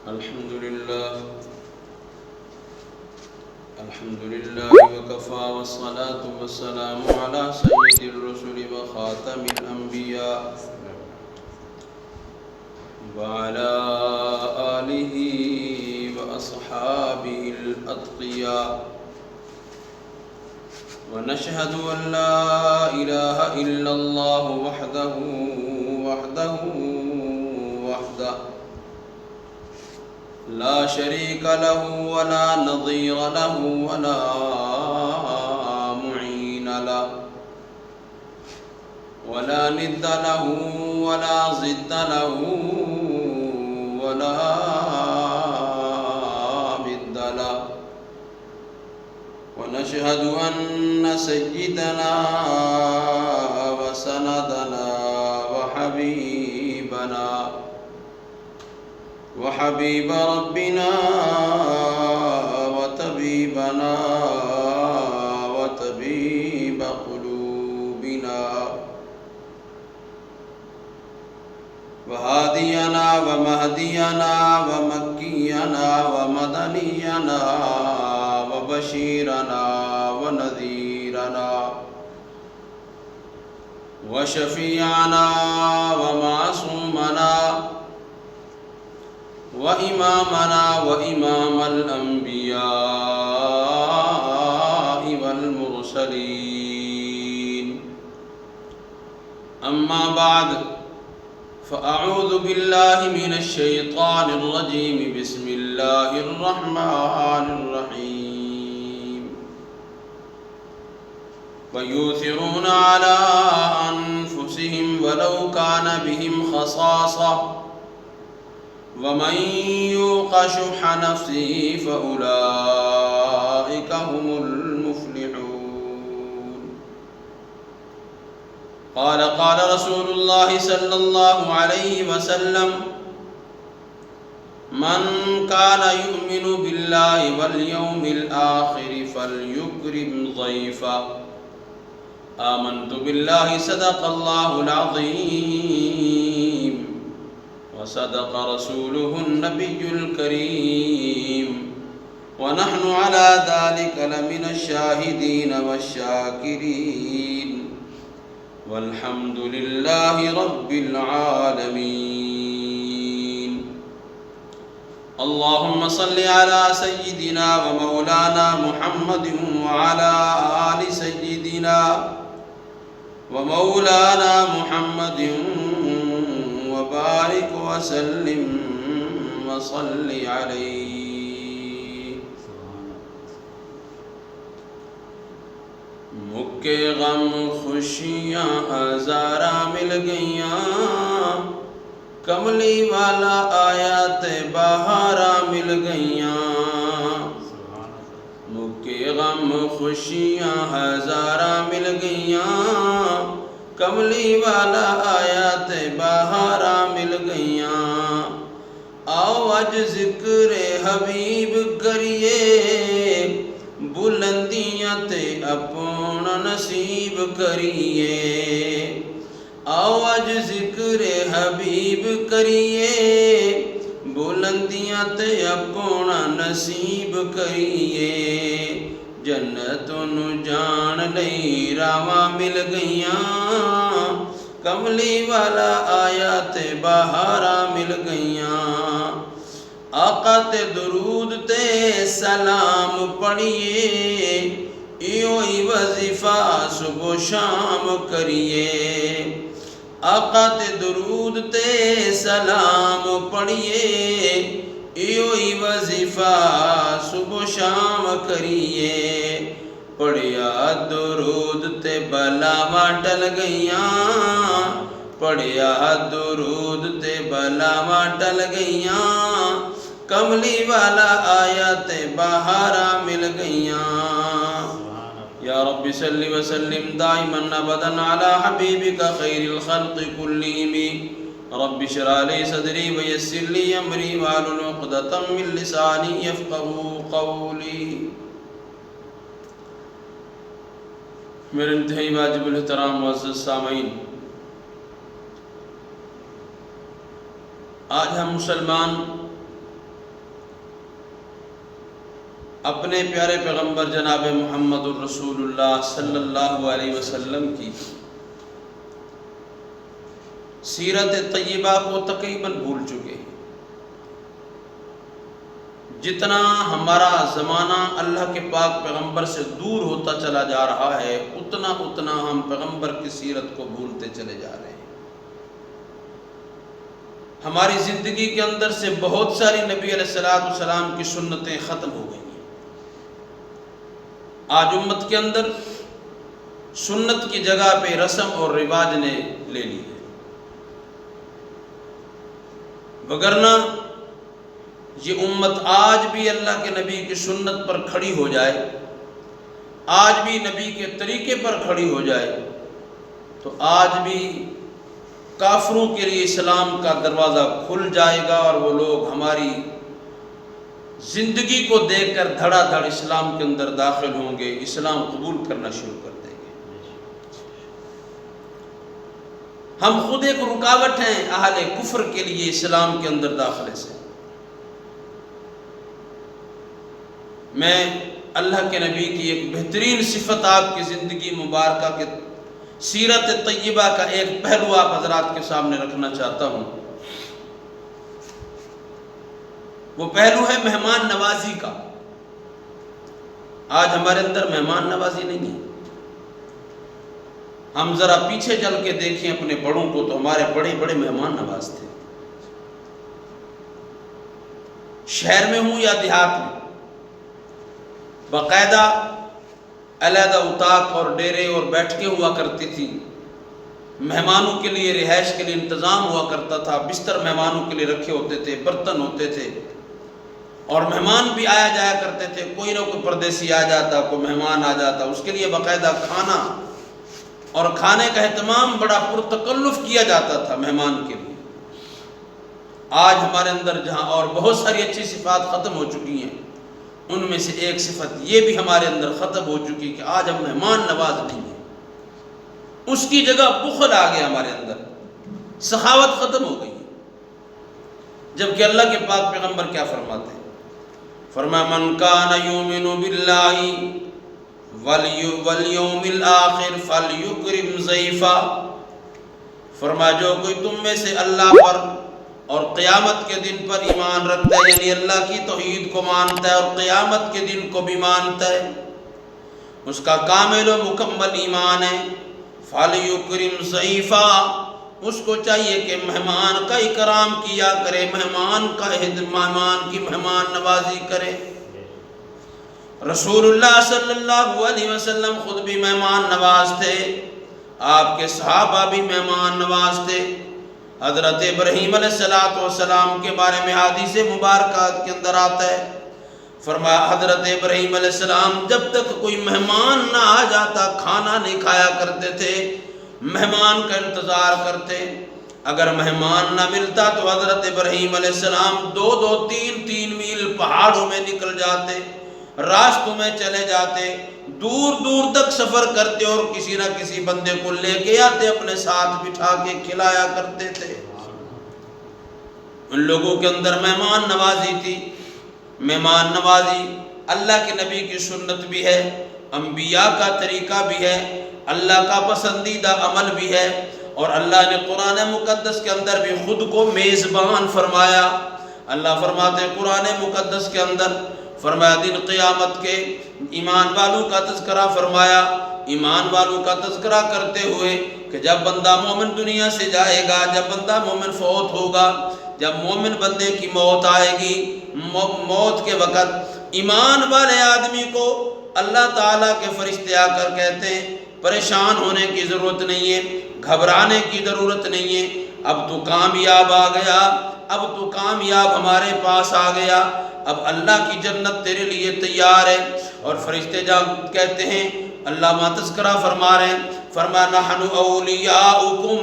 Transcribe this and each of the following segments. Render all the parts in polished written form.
الحمد لله وكفى والصلاة والسلام على سيد الرسل وخاتم الأنبياء وعلى آله وأصحابه الأتقياء ونشهد أن لا إله إلا الله وحده لا شريك له ولا نظير له ولا معين له ولا ند له ولا ضد له ولا ضد له ونشهد أن سيدنا وسندنا وحبيب ربنا وطبيبنا وطبيب قلوبنا وهادينا ومهدينا ومكينا ومدنينا وبشيرنا ونذيرنا وشفيعنا ومعصومنا وإمامنا وإمام الأنبياء والمرسلين أما بعد فأعوذ بالله من الشيطان الرجيم بسم الله الرحمن الرحيم ويؤثرون على أنفسهم ولو كان بهم خصاصة ومن يوق شح نفسه فأولئك هم المفلحون قال رسول الله صلى الله عليه وسلم من كان يؤمن بالله واليوم الآخر فليكرم ضيفه آمنت بالله صدق الله العظيم وصدق رسوله النبي الكريم ونحن على ذلك لمن الشاهدين والشاكرين والحمد لله رب العالمين اللهم صل على سيدنا ومولانا محمد وعلى آل سيدنا ومولانا محمد وبارك وسلم وصل عليه مکے غم خوشیاں ہزارہ مل گئیاں کملی والا آیا تے بہارا مل گئیاں مکے غم خوشیاں ہزارہ مل گئیاں کملی والا آیا تے بہارا مل گئیاں آؤ اج ذکر حبیب کریے بلندیاں تے اپنا نصیب کریے آؤ اج ذکر حبیب کریے بلندیاں تے اپنا نصیب کریے جنتوں نو جان لئی راواں مل گئیاں کملی والا آیا تے بہارا مل گئیاں آقا تے درود تے سلام پڑھیے ایو ہی وظیفہ صبح شام کریے آقا تے درود تے سلام پڑھیے ایو ہی وظیفہ صبح شام کریے پڑھیا درود تے بلاواں ٹل گئیاں پڑھیا درود تے بلاواں ٹل گئیاں کملی والا آیا تے بہارا مل گئیاں یا رب صل وسلم دائما ابدا على حبیبک خیر الخلق كلهم رب اشرح لي صدری ویسر لي امری واحلل عقدۃ من لسانی یفقهوا قولی میرے انتہائی واجب الاحترام معزز سامعین، آج ہم مسلمان اپنے پیارے پیغمبر جناب محمد الرسول اللہ صلی اللہ علیہ وسلم کی سیرت طیبہ کو تقریباً بھول چکے ہیں۔ جتنا ہمارا زمانہ اللہ کے پاک پیغمبر سے دور ہوتا چلا جا رہا ہے اتنا ہم پیغمبر کی سیرت کو بھولتے چلے جا رہے ہیں۔ ہماری زندگی کے اندر سے بہت ساری نبی علیہ السلام کی سنتیں ختم ہو گئی ہیں۔ آج امت کے اندر سنت کی جگہ پہ رسم اور رواج نے لے لی ہے، وگرنہ یہ امت آج بھی اللہ کے نبی کی سنت پر کھڑی ہو جائے، آج بھی نبی کے طریقے پر کھڑی ہو جائے تو آج بھی کافروں کے لیے اسلام کا دروازہ کھل جائے گا اور وہ لوگ ہماری زندگی کو دیکھ کر دھڑا دھڑ اسلام کے اندر داخل ہوں گے، اسلام قبول کرنا شروع کر دیں گے۔ ہم خود ایک رکاوٹ ہیں اہل کفر کے لیے اسلام کے اندر داخلے سے۔ میں اللہ کے نبی کی ایک بہترین صفت آپ کی زندگی مبارکہ کے سیرت طیبہ کا ایک پہلو آپ حضرات کے سامنے رکھنا چاہتا ہوں۔ وہ پہلو ہے مہمان نوازی کا۔ آج ہمارے اندر مہمان نوازی نہیں ہے۔ ہم ذرا پیچھے چل کے دیکھیں اپنے بڑوں کو تو ہمارے بڑے بڑے مہمان نواز تھے، شہر میں ہوں یا دیہات میں، باقاعدہ علیحدہ اتاق اور ڈیرے اور بیٹھکیں ہوا کرتی تھی، مہمانوں کے لیے رہائش کے لیے انتظام ہوا کرتا تھا، بستر مہمانوں کے لیے رکھے ہوتے تھے، برتن ہوتے تھے، اور مہمان بھی آیا جایا کرتے تھے۔ کوئی نہ کوئی پردیسی آ جاتا، کوئی مہمان آ جاتا، اس کے لیے باقاعدہ کھانا اور کھانے کا اہتمام بڑا پرتکلف کیا جاتا تھا مہمان کے لیے۔ آج ہمارے اندر جہاں اور بہت ساری اچھی صفات ختم ہو چکی ہیں، ان میں سے ایک صفت یہ بھی ہمارے اندر ختم ہو چکی کہ آج ہم مہمان نواز نہیں ہیں، اس کی جگہ بخل آ گیا ہمارے اندر، سخاوت ختم ہو گئی۔ جبکہ اللہ کے پاک پیغمبر کیا فرماتے ہیں؟ فرمایا من کان یؤمن باللہ والیوم الآخر فلیکرم ضیفا۔ فرمایا جو کوئی تم میں سے اللہ پر اور قیامت کے دن پر ایمان رکھتا ہے، یعنی اللہ کی توحید کو مانتا ہے اور قیامت کے دن کو بھی مانتا ہے، اس کا کامل و مکمل ایمان ہے، فَلْيُكْرِمْ ضَيْفًا، اس کو چاہیے کہ مہمان کا اکرام کیا کرے، مہمان کی مہمان نوازی کرے۔ رسول اللہ صلی اللہ علیہ وسلم خود بھی مہمان نواز تھے، آپ کے صحابہ بھی مہمان نواز تھے۔ حضرت ابراہیم علیہ السلام کے بارے میں حدیث مبارکات کے اندر آتا ہے، فرمایا حضرت ابراہیم علیہ السلام جب تک کوئی مہمان نہ آ جاتا کھانا نہیں کھایا کرتے تھے، مہمان کا انتظار کرتے۔ اگر مہمان نہ ملتا تو حضرت ابراہیم علیہ السلام 2-3 میل پہاڑوں میں نکل جاتے، راستوں میں چلے جاتے، دور دور تک سفر کرتے اور کسی نہ کسی بندے کو لے کے آتے، اپنے ساتھ بٹھا کے کھلایا کرتے تھے۔ ان لوگوں کے اندر مہمان نوازی تھی۔ مہمان نوازی اللہ کے نبی کی سنت بھی ہے، انبیاء کا طریقہ بھی ہے، اللہ کا پسندیدہ عمل بھی ہے، اور اللہ نے قرآن مقدس کے اندر بھی خود کو میزبان فرمایا۔ اللہ فرماتے ہیں قرآن مقدس کے اندر، فرمایا دن قیامت کے ایمان والوں کا تذکرہ فرمایا، ایمان والوں کا تذکرہ کرتے ہوئے کہ جب بندہ مومن دنیا سے جائے گا، جب بندہ مومن فوت ہوگا، جب مومن بندے کی موت آئے گی، موت کے وقت ایمان والے آدمی کو اللہ تعالیٰ کے فرشتے آ کر کہتے ہیں پریشان ہونے کی ضرورت نہیں ہے، گھبرانے کی ضرورت نہیں ہے، اب تو کامیاب آ گیا، اب تو کامیاب ہمارے پاس آ گیا، اب اللہ کی جنت تیرے لیے تیار ہے۔ اور فرشتے جا کہتے ہیں، اللہ ما تذکرہ فرما رہے ہیں، فرمایا نحن اولیاؤکم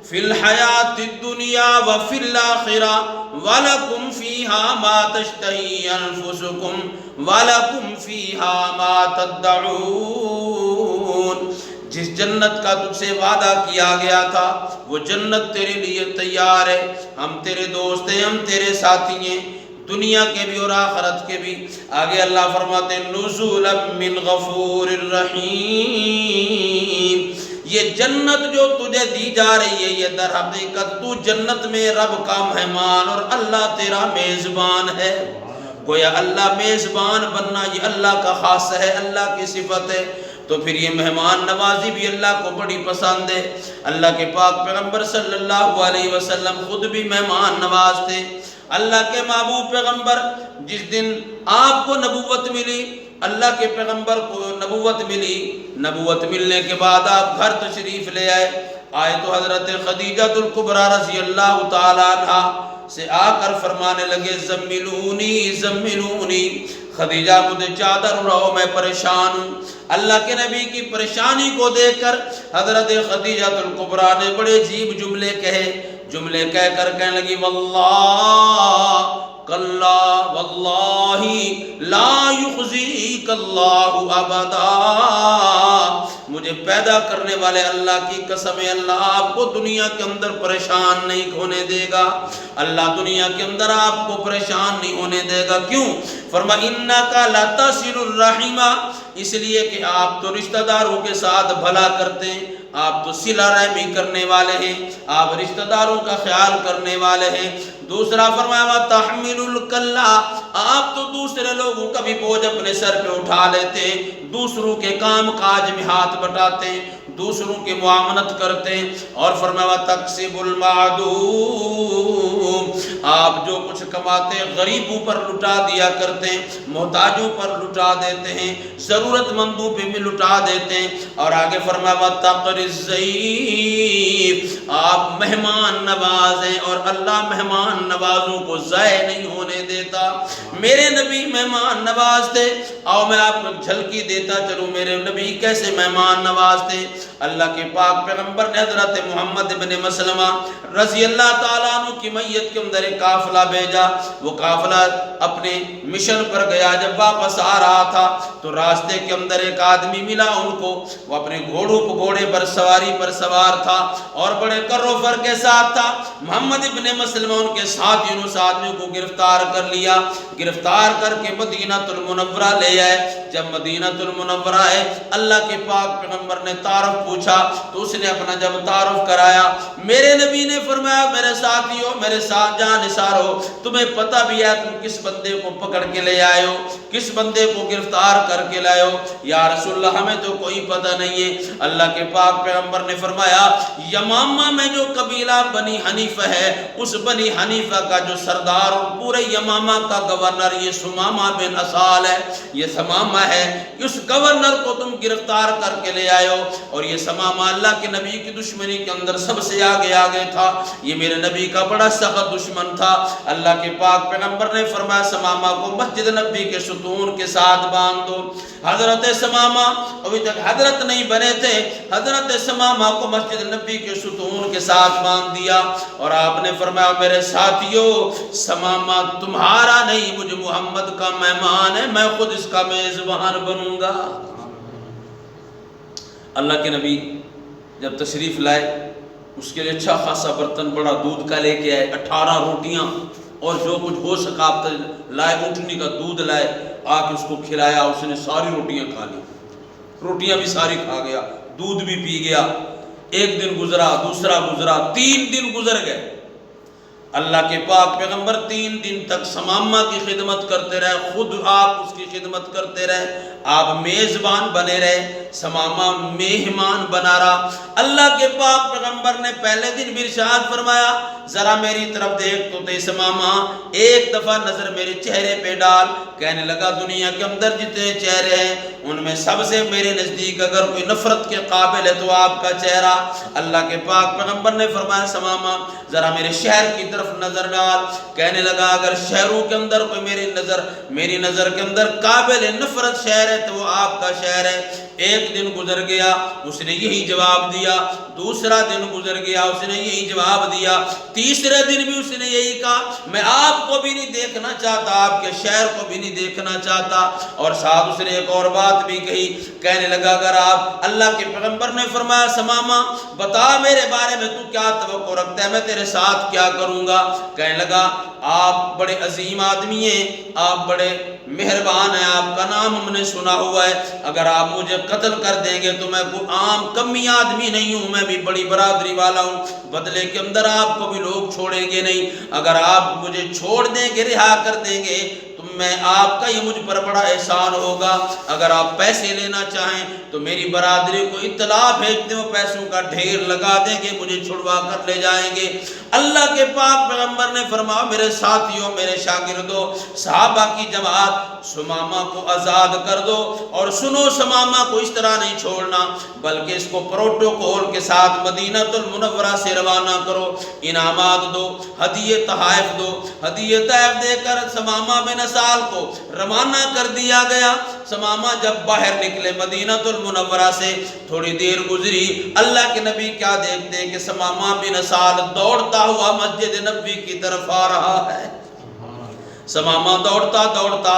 فی الحیات الدنیا وفی الآخرہ ولکم فیہا ما تشتہی انفسکم ولکم فیہا ما تدعون۔ جس جنت کا تجھ سے وعدہ کیا گیا تھا وہ جنت تیرے لیے تیار ہے، ہم تیرے دوست ہیں، ہم تیرے ساتھی ہیں۔ دنیا کے بھی اور آخرت کے بھی۔ آگے اللہ فرماتے ہیں نزولا من غفور الرحیم، یہ جنت جو تجھے دی جا رہی ہے یہ در حقیقت تو جنت میں رب کا مہمان اور اللہ تیرا میزبان ہے۔ گویا اللہ میزبان بننا یہ اللہ کا خاص ہے، اللہ کی صفت ہے، تو پھر یہ مہمان نوازی بھی اللہ کو بڑی پسند ہے۔ اللہ کے پاک پیغمبر صلی اللہ علیہ وسلم خود بھی مہمان نواز تھے۔ اللہ کے محبوب پیغمبر جس دن آپ کو نبوت ملی، اللہ کے پیغمبر کو نبوت ملی، نبوت ملنے کے بعد آپ گھر تشریف لے آئے تو حضرت خدیجہ الکبریٰ رضی اللہ تعالیٰ عنہ سے آ کر فرمانے لگے زملونی زملونی، خدیجہ مجھے چادر اڑاؤ میں پریشان ہوں۔ اللہ کے نبی کی پریشانی کو دیکھ کر حضرت خدیجہ الکبریٰ نے بڑے عجیب جملے کہے، جملے کہہ کر کہنے لگی واللہ کلا واللہ لا یخزیک اللہ ابدا، مجھے پیدا کرنے والے اللہ کی قسم ہے اللہ آپ کو دنیا کے اندر پریشان نہیں ہونے دے گا، اللہ دنیا کے اندر آپ کو پریشان نہیں ہونے دے گا۔ کیوں؟ فرمایا انکا لتصل الرحم، اس لیے کہ آپ تو رشتہ داروں کے ساتھ بھلا کرتے ہیں، آپ تو صلہ رحمی کرنے والے ہیں، آپ رشتہ داروں کا خیال کرنے والے ہیں۔ دوسرا فرمایا تحمل الکلا، آپ تو دوسرے لوگوں کا بھی بوجھ اپنے سر پہ اٹھا لیتے ہیں، دوسروں کے کام کاج میں ہاتھ بٹاتے ہیں، دوسروں کی معاونت کرتے ہیں۔ اور فرمایا تکسب المعدوم، آپ جو کچھ کماتے ہیں غریبوں پر لٹا دیا کرتے ہیں، محتاجوں پر لٹا دیتے ہیں، ضرورت مندوں پہ بھی لٹا دیتے ہیں۔ اور آگے فرمایا تقری الضیف، آپ مہمان نواز ہیں اور اللہ مہمان نوازوں کو ضائع نہیں ہونے دیتا۔ میرے نبی مہمان نواز تھے، آؤ میں آپ کو جھلکی دیتا چلوں میرے نبی کیسے مہمان نواز تھے۔ اللہ کے پاک پیغمبر نے حضرت محمد بن مسلمہ رضی اللہ تعالیٰ عنہ کی میت کے اندر ایک قافلہ بھیجا، وہ قافلہ اپنے مشن پر گیا، جب واپس آ رہا تھا تو راستے کے اندر ایک آدمی ملا ان کو، وہ اپنے گھوڑے پر سواری پر سوار تھا اور بڑے کر و فر کے ساتھ تھا۔ محمد ابن مسلمہ ان کے ساتھیوں نے اس آدمی کو گرفتار کر لیا، گرفتار کر کے مدینہ المنورہ لے آئے۔ جب مدینہ المنورہ ہے اللہ کے پاک پیغمبر نے تعارف پوچھا تو اس نے اپنا جب تعارف کرایا، میرے نبی نے فرمایا میرے ساتھیوں میرے ساتھ جان نثارو، تمہیں پتہ بھی ہے تم کس بندے کو پکڑ کے لے آئے ہو، کس بندے کو گرفتار کر کے لائے ہو؟ یا رسول اللہ ہمیں تو کوئی پتہ نہیں ہے۔ اللہ کے پاک پیغمبر نے فرمایا یمامہ میں جو قبیلہ بنی حنیفہ ہے، اس بنی حنیفہ کا جو سردار اور پورے یمامہ کا گورنر یہ سمامہ بن اسال ہے، یہ سمامہ ہے، اس گورنر کو تم گرفتار کر کے لے آئے ہو۔ اور یہ سمامہ اللہ کے نبی کی دشمنی کے اندر سب سے آگے تھا، یہ میرے نبی کا بڑا سخت دشمن تھا۔ اللہ کے پاک پیغمبر نے فرمایا سمامہ کو مسجد نبی کے ستون کے ساتھ باندھ دو۔ حضرت سمامہ ابھی تک حضرت نہیں بنے تھے، حضرت سمامہ کو مسجد نبی کے ستون کے ساتھ باندھ دیا اور آپ نے فرمایا میرے ساتھیوں سمامہ تمہارا نہیں مجھ محمد کا مہمان ہے، میں خود اس کا میزبان بنوں گا۔ اللہ کے نبی جب تشریف لائے اس کے لیے اچھا خاصا برتن بڑا دودھ کا لے کے آئے، 18 روٹیاں اور جو کچھ ہو سکا لائے، اونٹنی کا دودھ لائے، آ کے اس کو کھلایا، اس نے ساری روٹیاں کھا لی، روٹیاں بھی ساری کھا گیا، دودھ بھی پی گیا۔ ایک دن گزرا، دوسرا گزرا، 3 دن گزر گئے۔ اللہ کے پاک پیغمبر 3 دن تک سمامہ کی خدمت کرتے رہے، خود آپ اس کی خدمت کرتے رہے، آپ میزبان بنے رہے، سمامہ مہمان بنا رہا۔ اللہ کے پاک پیغمبر نے پہلے دن بھی ارشاد فرمایا ذرا میری طرف دیکھ تو تے سمامہ، ایک دفعہ نظر میرے چہرے پہ ڈال۔ کہنے لگا دنیا کے اندر جتنے چہرے ہیں ان میں سب سے میرے نزدیک اگر کوئی نفرت کے قابل ہے تو آپ کا چہرہ۔ اللہ کے پاک پیغمبر نے فرمایا سمامہ ذرا میرے شہر کی طرف نظر ڈال۔ کہنے لگا اگر شہروں کے اندر کوئی میری نظر کے اندر قابل نفرت شہر ہے تو وہ آپ کا شہر ہے۔ ایک دن گزر گیا اس نے یہی جواب دیا، دوسرا دن گزر گیا اس نے یہی جواب دیا، تیسرے دن بھی اس نے یہی کہا میں آپ کو بھی نہیں دیکھنا چاہتا، آپ کے شہر کو بھی نہیں دیکھنا چاہتا۔ اور ساتھ اس نے ایک اور بات بھی کہی، کہنے لگا اگر آپ اللہ کے پیغمبر نے فرمایا سمامہ بتا میرے بارے میں تو کیا توقع رکھتا ہے، میں تیرے ساتھ کیا کروں گا؟ کہنے لگا آپ بڑے عظیم آدمی ہیں، آپ بڑے مہربان ہیں، آپ کا نام ہم نے سنا ہوا ہے، اگر آپ مجھے قتل کر دیں گے تو میں کوئی عام کمی آدمی نہیں ہوں، میں بھی بڑی برادری والا ہوں، بدلے کے اندر آپ کو بھی لوگ چھوڑیں گے نہیں، اگر آپ مجھے چھوڑ دیں گے، رہا کر دیں گے تو میں آپ کا یہ مجھ پر بڑا احسان ہوگا، اگر آپ پیسے لینا چاہیں تو میری برادری کو اطلاع بھیج دیں، وہ پیسوں کا ڈھیر لگا دیں گے، مجھے چھڑوا کر لے جائیں گے۔ اللہ کے پاک پیغمبر نے فرمایا میرے ساتھیوں، میرے شاگردوں، صحابہ کی جماعت، سمامہ کو آزاد کر دو، اور سنو سمامہ کو اس طرح نہیں چھوڑنا بلکہ اس کو پروٹوکول کے ساتھ مدینہ المنورہ سے روانہ کرو، انعامات دو، ہدیے تحائف دو۔ ہدیے تحائف دے کر سمامہ بن اسال کو روانہ کر دیا گیا۔ سمامہ جب باہر نکلے مدینہ المنورہ سے، تھوڑی دیر گزری، اللہ کے نبی کیا دیکھتے ہیں کہ سمامہ بن اسال دوڑتا ہوا مسجد نبوی کی طرف آ رہا ہے۔ سمامہ دوڑتا دوڑتا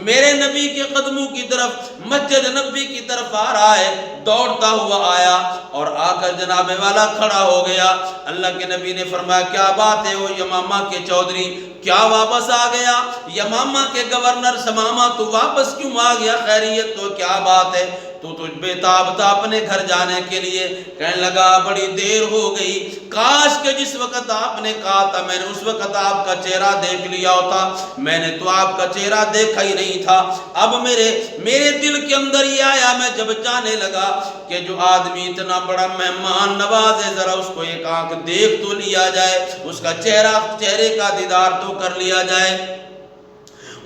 میرے نبی کے قدموں کی طرف، مسجد نبوی کی طرف آ رہا ہے، دوڑتا ہوا آیا اور آ کر جناب والا کھڑا ہو گیا۔ اللہ کے نبی نے فرمایا کیا بات ہے وہ یمامہ کے چودھری، کیا واپس آ گیا؟ یمامہ کے گورنر، سمامہ تو واپس کیوں آ گیا؟ خیریت تو کیا بات ہے؟ تو تجھ بے تاب تھا اپنے گھر جانے کے لیے؟ کہنے لگا بڑی دیر ہو گئی، کاش کہ جس وقت آپ نے کہا تھا میں نے اس وقت آپ کا چہرہ دیکھ لیا ہوتا، میں نے تو آپ کا چہرہ دیکھا ہی نہیں تھا۔ اب میرے دل کے اندر یہ آیا، میں جب جانے لگا کہ جو آدمی اتنا بڑا مہمان نواز ہے، ذرا اس کو ایک آنکھ دیکھ تو لیا جائے، اس کا چہرے کا دیدار تو کر لیا جائے،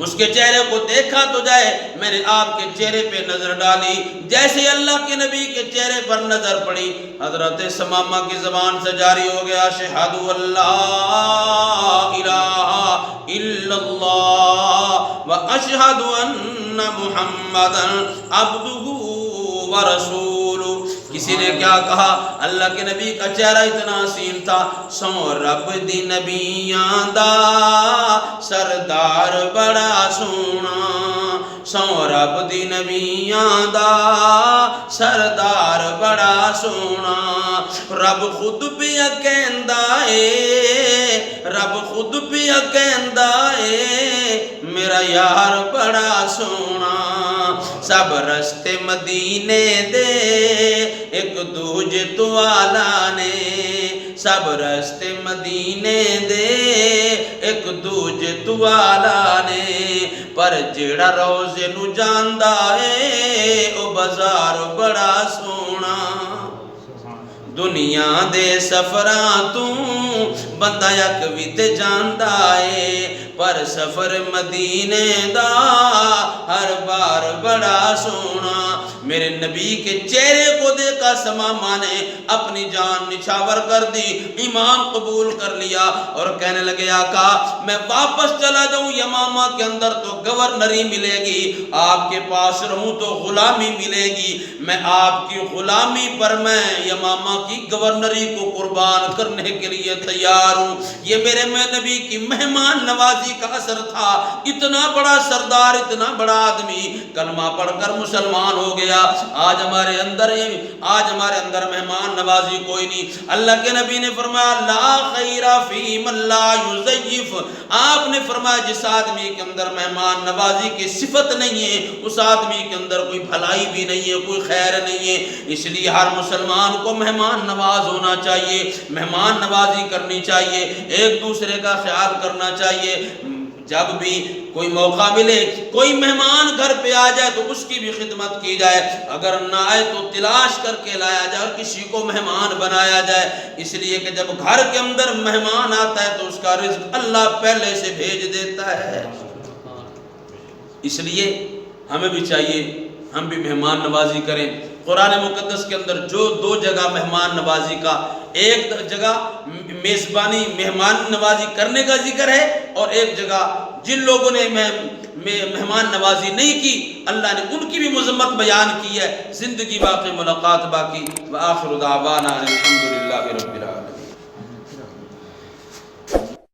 اس کے چہرے کو دیکھا تو جائے۔ میں نے آپ کے چہرے پہ نظر ڈالی، جیسے اللہ کے نبی کے چہرے پر نظر پڑی، حضرت سمامہ کی زبان سے جاری ہو گیا اشہد ان لا الہ الا اللہ و اشہد ان محمدا عبدہ و رسولہ۔ کسی نے کیا کہا؟ اللہ کے نبی کا چہرہ اتنا حسین تھا، سو رب دی نبیاں دا سردار بڑا سونا، سو رب دی نبیاں دا سردار بڑا سونا، رب خود پیا کہندا اے، رب خود پیا کہندا اے میرا یار بڑا سونا، سب رستے مدینے دے ایک دوجے تو آلہ نے، سب رستے مدینے دے ایک دوجے تو آلہ نے، پر جیڑا روزے نو جاندا ہے او بازار بڑا سونا، دنیا دے سفراں تو بندہ یک وی تے جاندا ہے، پر سفر مدینے دا ہر بار بڑا سونا۔ میرے نبی کے چہرے کو دیکھا سمامہ نے اپنی جان نچھاور کر دی، ایمان قبول کر لیا اور کہنے لگے آقا میں واپس چلا جاؤں یمامہ کے اندر تو گورنری ملے گی، آپ کے پاس رہوں تو غلامی ملے گی، میں آپ کی غلامی پر میں یمامہ کی گورنری کو قربان کرنے کے لیے تیار ہوں۔ یہ میرے نبی کی مہمان نوازی کا اثر تھا، اتنا بڑا سردار، اتنا بڑا آدمی کلمہ پڑھ کر مسلمان ہو گیا۔ آج ہمارے اندر مہمان نوازی کوئی نہیں۔ اللہ کے نبی نے فرمایا لا خیر فی من لا یضیف، آپ نے فرمایا جس آدمی کے اندر مہمان نوازی کی صفت نہیں ہے اس آدمی کے اندر کوئی بھلائی بھی نہیں ہے، کوئی خیر نہیں ہے۔ اس لیے ہر مسلمان کو مہمان نواز ہونا چاہیے، مہمان نوازی کرنی چاہیے، ایک دوسرے کا خیال کرنا چاہیے۔ جب بھی کوئی موقع ملے، کوئی مہمان گھر پہ آ جائے تو اس کی بھی خدمت کی جائے، اگر نہ آئے تو تلاش کر کے لایا جائے اور کسی کو مہمان بنایا جائے، اس لیے کہ جب گھر کے اندر مہمان آتا ہے تو اس کا رزق اللہ پہلے سے بھیج دیتا ہے۔ اس لیے ہمیں بھی چاہیے ہم بھی مہمان نوازی کریں۔ قرآن مقدس کے اندر جو دو جگہ مہمان نوازی کا، ایک جگہ میزبانی مہمان نوازی کرنے کا ذکر ہے، اور ایک جگہ جن لوگوں نے مہمان نوازی نہیں کی اللہ نے ان کی بھی مذمت بیان کی ہے۔ زندگی باقی، ملاقات باقی۔ وآخر دعوانا الحمدللہ رب العالمین۔